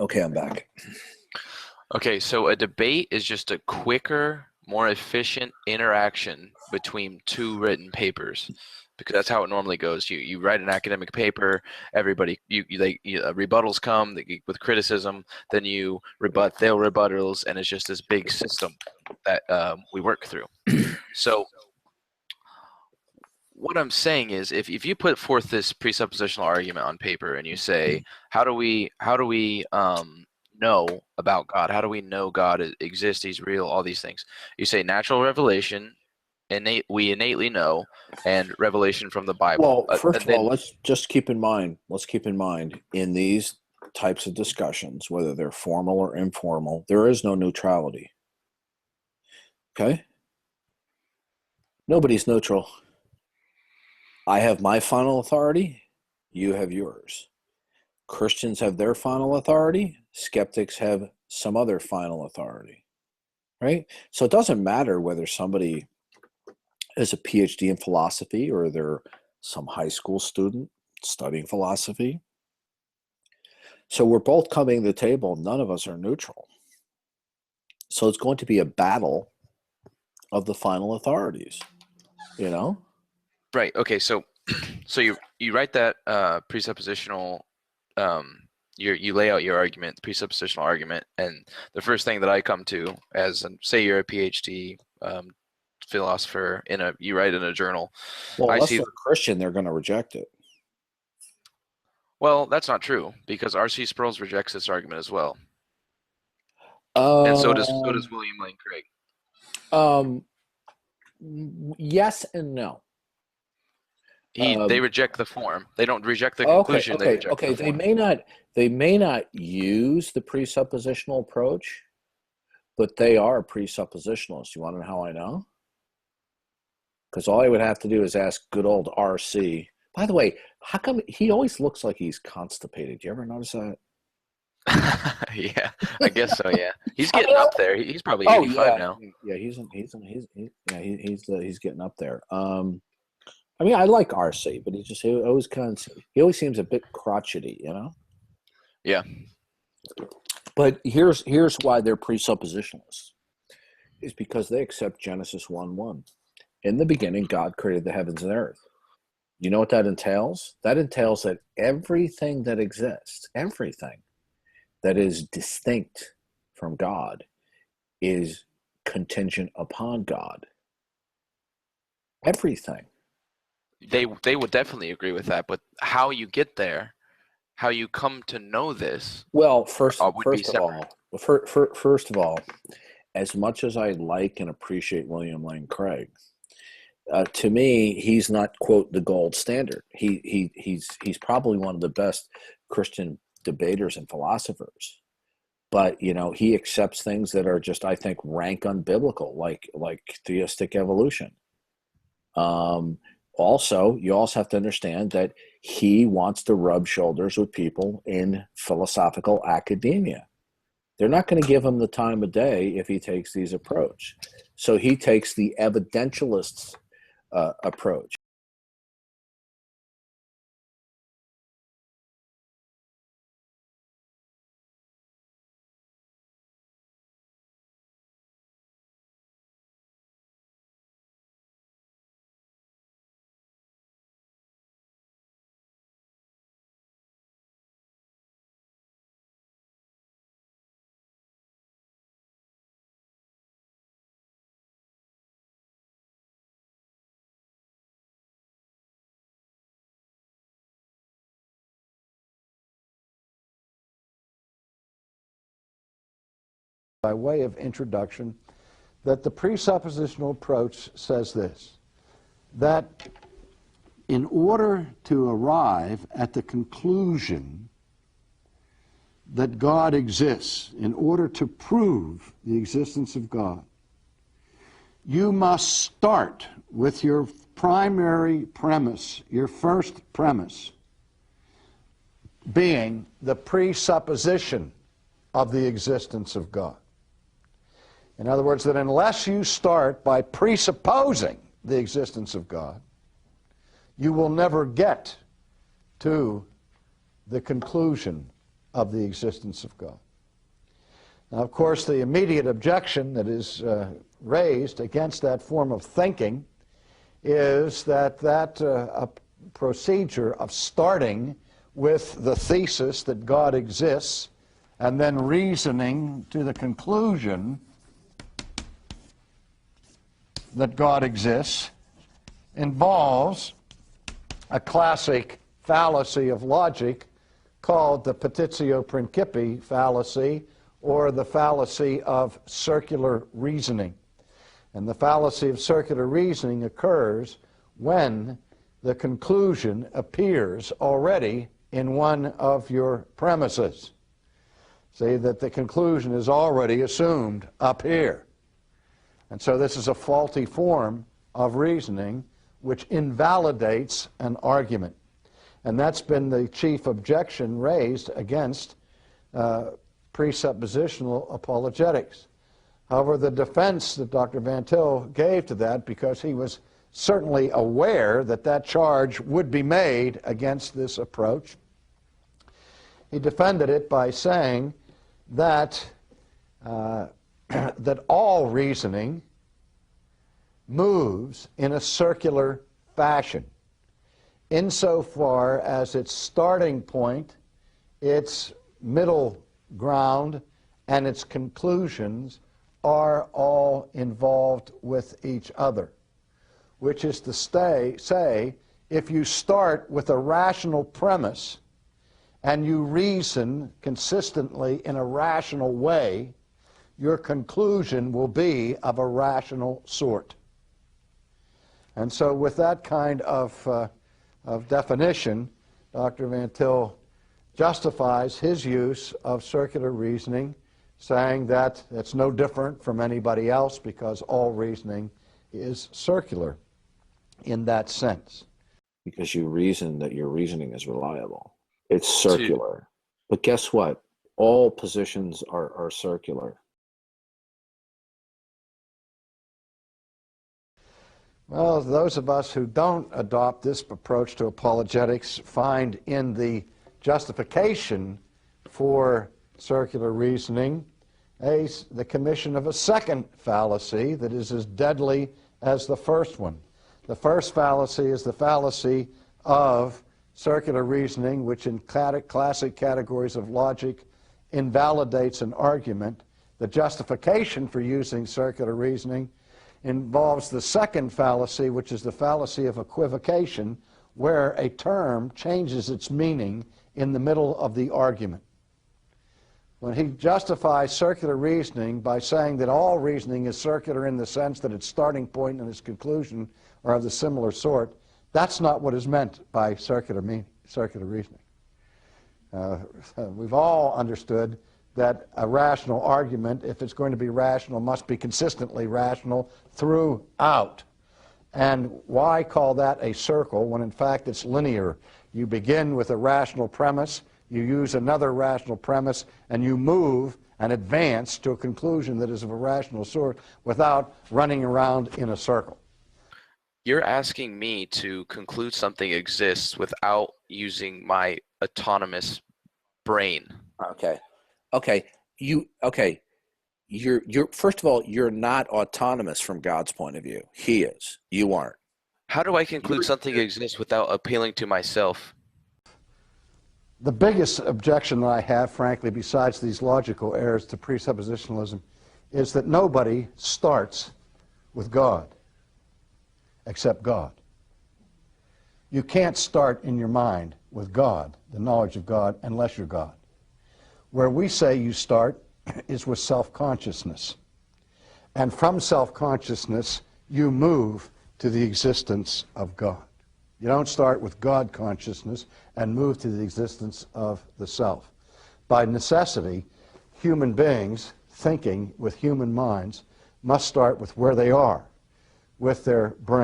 Okay, I'm back. Okay, so a debate is just a quicker, more efficient interaction between two written papers, because that's how it normally goes. You write an academic paper, everybody rebuttals come with criticism, then you rebut their rebuttals, and it's just this big system that we work through. So what I'm saying is, if you put forth this presuppositional argument on paper and you say, how do we know about God? How do we know God exists? He's real. All these things. You say natural revelation, we innately know, and revelation from the Bible. Well, first And of all, then let's keep in mind in these types of discussions, whether they're formal or informal, there is no neutrality. Okay? Nobody's neutral. I have my final authority, you have yours. Christians have their final authority, skeptics have some other final authority. Right? So it doesn't matter whether somebody is a PhD in philosophy or they're some high school student studying philosophy. So we're both coming to the table. None of us are neutral. So it's going to be a battle of the final authorities, you know? right, okay, so you write that presuppositional you lay out your argument, the presuppositional argument, and the first thing that I come to as say you're a PhD philosopher you write in a journal. Well, I unless see. they're Christian, they're going to reject it. Well, that's not true because R.C. Sproul rejects this argument as well, and so does Um, William Lane Craig. um, yes and no. They reject the form. They don't reject the Okay, conclusion. They okay, reject okay. the They form. may not use the presuppositional approach, but they are presuppositionalists. You want to know how I know? Because all I would have to do is ask good old RC. By the way, how come he always looks like he's constipated? Do you ever notice that? Yeah, I guess so. Yeah, he's I mean, getting up there. He's probably oh 85 yeah, now. yeah. He's getting up there. I mean, I like RC, but he always seems a bit crotchety, you know. Yeah. But here's why they're presuppositionalists: is because they accept Genesis 1:1. In the beginning, God created the heavens and earth. You know what that entails? That entails that everything that exists, everything that is distinct from God, is contingent upon God. Everything. They would definitely agree with that, but how you get there, how you come to know this, Well, would be separate. first of all, as much as I like and appreciate William Lane Craig, to me, he's not, quote, the gold standard. He's probably one of the best Christian debaters and philosophers. But you know, he accepts things that are just, I think, rank unbiblical, like theistic evolution. Also, you also have to understand that he wants to rub shoulders with people in philosophical academia. They're not going to give him the time of day if he takes these approach. So he takes the evidentialist approach. By way of introduction, that the presuppositional approach says this, that in order to arrive at the conclusion that God exists, in order to prove the existence of God, you must start with your primary premise, your first premise, being the presupposition of the existence of God. In other words, that unless you start by presupposing the existence of God, you will never get to the conclusion of the existence of God. Now, of course, the immediate objection that is raised against that form of thinking is that a procedure of starting with the thesis that God exists and then reasoning to the conclusion that God exists involves a classic fallacy of logic called the petitio principii fallacy, or the fallacy of circular reasoning. And the fallacy of circular reasoning occurs when the conclusion appears already in one of your premises. See, that the conclusion is already assumed up here. And so this is a faulty form of reasoning which invalidates an argument. And that's been the chief objection raised against presuppositional apologetics. However, the defense that Dr. Van Til gave to that, because he was certainly aware that that charge would be made against this approach, he defended it by saying that that all reasoning moves in a circular fashion, insofar as its starting point, its middle ground, and its conclusions are all involved with each other. Which is to say, if you start with a rational premise and you reason consistently in a rational way, your conclusion will be of a rational sort. And so with that kind of definition, Dr. Van Til justifies his use of circular reasoning, saying that it's no different from anybody else because all reasoning is circular in that sense. Because you reason that your reasoning is reliable. It's circular. But guess what? All positions are circular. Well, those of us who don't adopt this approach to apologetics find in the justification for circular reasoning the commission of a second fallacy that is as deadly as the first one. The first fallacy is the fallacy of circular reasoning, which in classic categories of logic invalidates an argument. The justification for using circular reasoning involves the second fallacy, which is the fallacy of equivocation, where a term changes its meaning in the middle of the argument. When he justifies circular reasoning by saying that all reasoning is circular in the sense that its starting point and its conclusion are of the similar sort, that's not what is meant by circular reasoning. We've all understood that a rational argument, if it's going to be rational, must be consistently rational throughout. And why call that a circle when in fact it's linear? You begin with a rational premise, you use another rational premise, and you move and advance to a conclusion that is of a rational sort without running around in a circle. You're asking me to conclude something exists without using my autonomous brain. You're first of all, you're not autonomous from God's point of view. He is. You aren't. How do I conclude something exists without appealing to myself? The biggest objection that I have, frankly, besides these logical errors to presuppositionalism, is that nobody starts with God except God. You can't start in your mind with God, the knowledge of God, unless you're God. Where we say you start is with self-consciousness. And from self-consciousness, you move to the existence of God. You don't start with God consciousness and move to the existence of the self. By necessity, human beings thinking with human minds must start with where they are, with their brain.